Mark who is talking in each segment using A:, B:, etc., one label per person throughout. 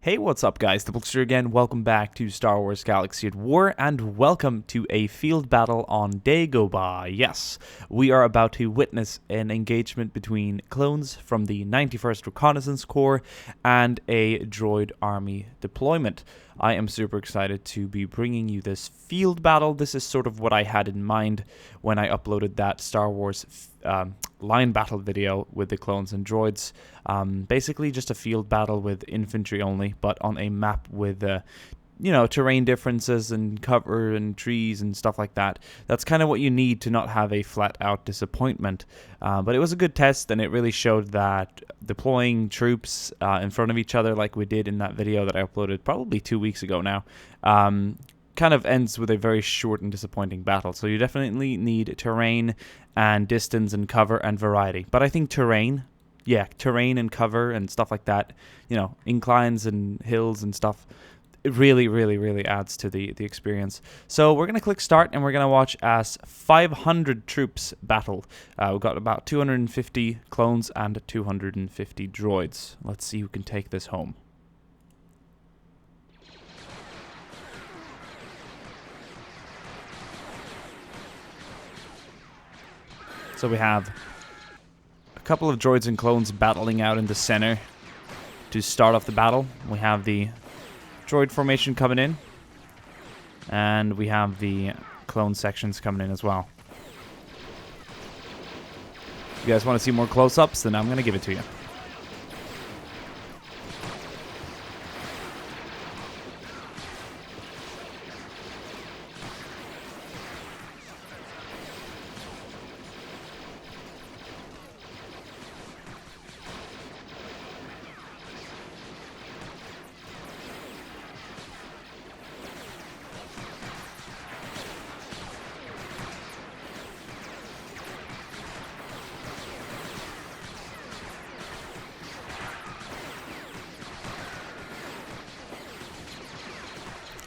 A: Hey, what's up guys, DiplexHeated again, welcome back to Star Wars Galaxy at War, and welcome to a field battle on Dagobah. Yes, we are about to witness an engagement between clones from the 91st Reconnaissance Corps and a droid army deployment. I am super excited to be bringing you this field battle. This is sort of what I had in mind when I uploaded that Star Wars line battle video with the clones and droids. Basically just a field battle with infantry only, but on a map with terrain differences and cover and trees and stuff like that. That's kind of what you need to not have a flat out disappointment. But it was a good test, and it really showed that deploying troops in front of each other like we did in that video that I uploaded probably 2 weeks ago now, kind of ends with a very short and disappointing battle. So you definitely need terrain and distance and cover and variety. But I think terrain and cover and stuff like that, inclines and hills and stuff, it really adds to the experience. So we're going to click start, and we're going to watch as 500 troops battle. We've got about 250 clones and 250 droids. Let's see who can take this home. So we have a couple of droids and clones battling out in the center to start off the battle. We have the droid formation coming in, and we have the clone sections coming in as well. If you guys want to see more close-ups, then I'm going to give it to you.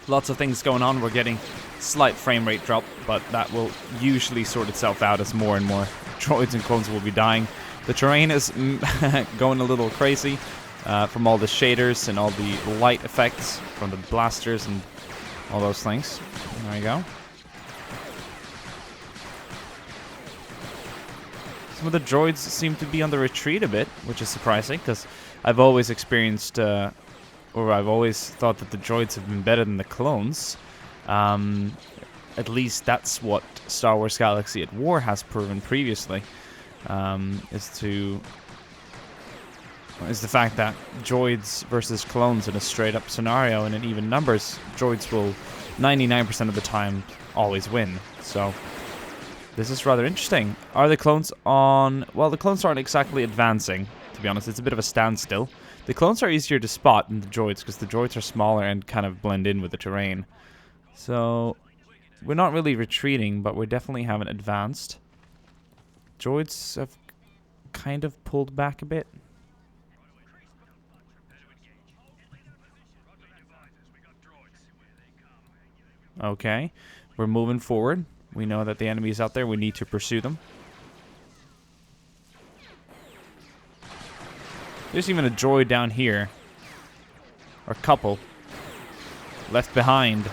A: Lots of things going on. We're getting slight frame rate drop, but that will usually sort itself out as more and more droids and clones will be dying. The terrain is going a little crazy from all the shaders and all the light effects from the blasters and all those things. There we go. Some of the droids seem to be on the retreat a bit, which is surprising, because I've always experienced I've always thought that the droids have been better than the clones. At least that's what Star Wars Galaxy at War has proven previously. Is the fact that droids versus clones in a straight-up scenario and in even numbers, droids will 99% of the time always win. So this is rather interesting. Are the clones on... Well, the clones aren't exactly advancing, to be honest. It's a bit of a standstill. The clones are easier to spot than the droids, because the droids are smaller and kind of blend in with the terrain. So we're not really retreating, but we definitely haven't advanced. Droids have kind of pulled back a bit. Okay, we're moving forward. We know that the enemy is out there. We need to pursue them. There's even a droid down here. Or a couple. Left behind.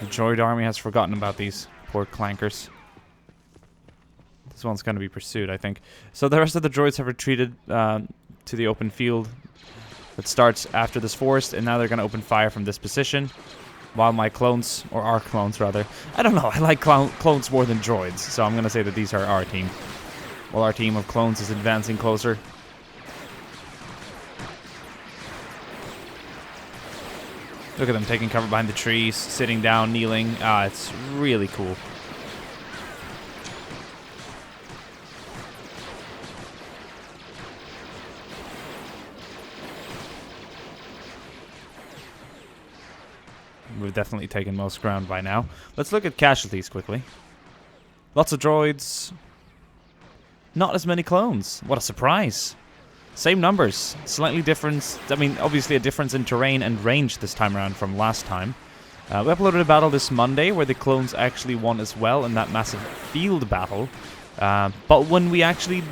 A: The droid army has forgotten about these poor clankers. This one's going to be pursued, I think. So the rest of the droids have retreated to the open field that starts after this forest, and now they're going to open fire from this position. While my clones, or our clones rather, I don't know, I like clones more than droids, so I'm going to say that these are our team. While our team of clones is advancing closer. Look at them taking cover behind the trees, sitting down, kneeling. It's really cool. We've definitely taken most ground by now. Let's look at casualties quickly. Lots of droids. Not as many clones. What a surprise. Same numbers, slightly different. I mean, obviously a difference in terrain and range this time around from last time. We uploaded a battle this Monday where the clones actually won as well in that massive field battle. But when we actually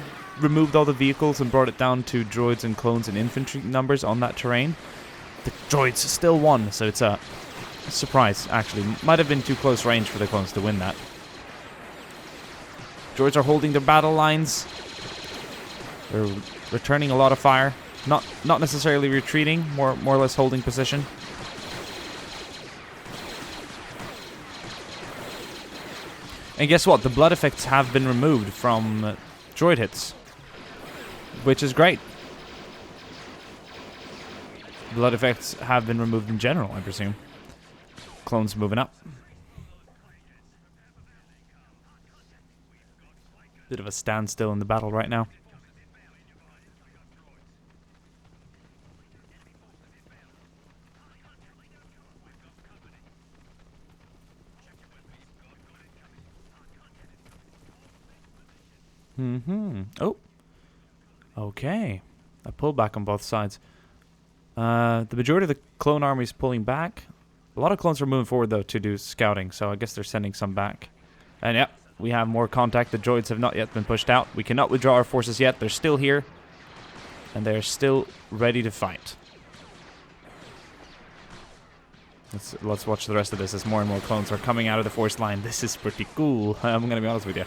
A: removed all the vehicles and brought it down to droids and clones and infantry numbers on that terrain, the droids still won, so it's a surprise, actually. Might have been too close range for the clones to win that. Droids are holding their battle lines. They're returning a lot of fire. Not necessarily retreating, more or less holding position. And guess what? The blood effects have been removed from droid hits, which is great. Blood effects have been removed in general, I presume. Clones moving up. Bit of a standstill in the battle right now. Oh. Okay. A pullback on both sides. The majority of the clone army is pulling back. A lot of clones are moving forward, though, to do scouting, so I guess they're sending some back. And yep, we have more contact. The droids have not yet been pushed out. We cannot withdraw our forces yet. They're still here. And they're still ready to fight. Let's watch the rest of this as more and more clones are coming out of the force line. This is pretty cool. I'm going to be honest with you.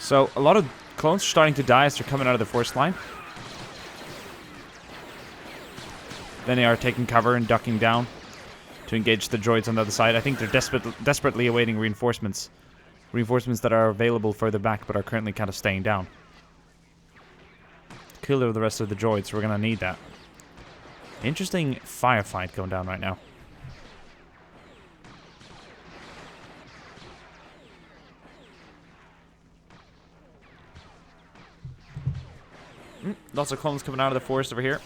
A: So, a lot of clones are starting to die as they're coming out of the force line. Then they are taking cover and ducking down to engage the droids on the other side. I think they're desperately awaiting reinforcements. Reinforcements that are available further back but are currently kind of staying down. Kill the rest of the droids, we're going to need that. Interesting firefight going down right now. Lots of clones coming out of the forest over here.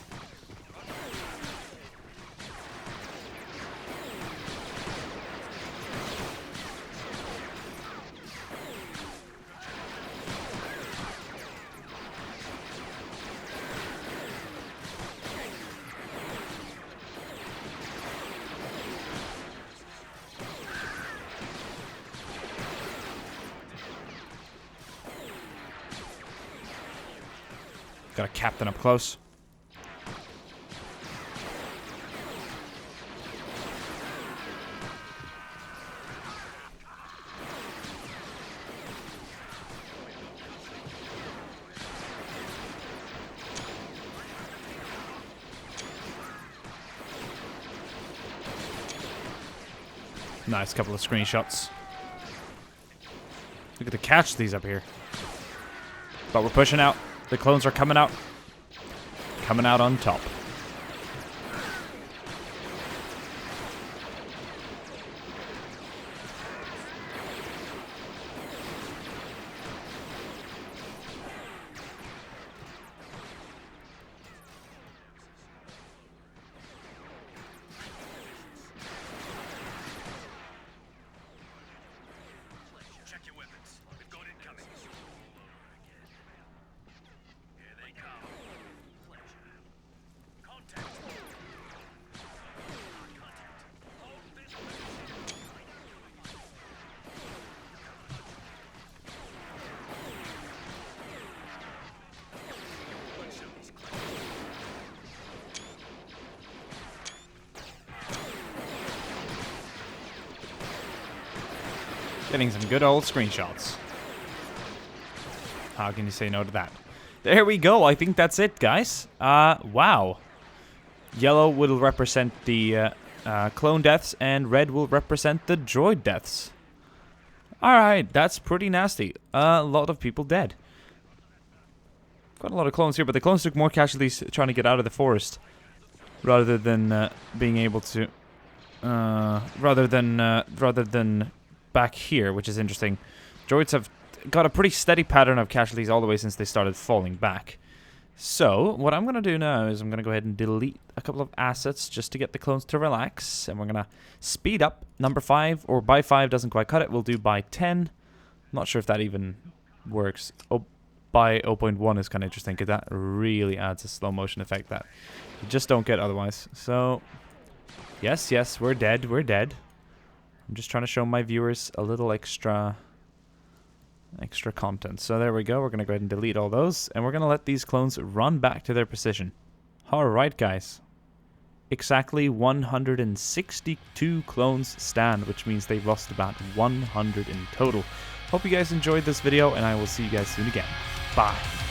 A: Got a captain up close. Nice couple of screenshots. Look at the catch these up here. But we're pushing out. The clones are coming out. Coming out on top.
B: Check your weapons. We've got incoming. Here they come. Pleasure. Contact. Hold this. Let's show these clowns.
A: Getting some good old screenshots. How can you say no to that? There we go. I think that's it, guys. Wow. Yellow will represent the clone deaths, and red will represent the droid deaths. Alright, that's pretty nasty. A lot of people dead. Quite a lot of clones here, but the clones took more casualties trying to get out of the forest rather than being able to, rather than back here, which is interesting. Droids have got a pretty steady pattern of casualties all the way since they started falling back. So, what I'm going to do now is I'm going to go ahead and delete a couple of assets just to get the clones to relax. And we're going to speed up number 5, or by 5 doesn't quite cut it. We'll do by 10. I'm not sure if that even works. Oh, by 0.1 is kind of interesting because that really adds a slow motion effect that you just don't get otherwise. So, yes, we're dead. I'm just trying to show my viewers a little extra content. So there we go. We're going to go ahead and delete all those. And we're going to let these clones run back to their position. Alright, guys. Exactly 162 clones stand, which means they've lost about 100 in total. Hope you guys enjoyed this video, and I will see you guys soon again. Bye.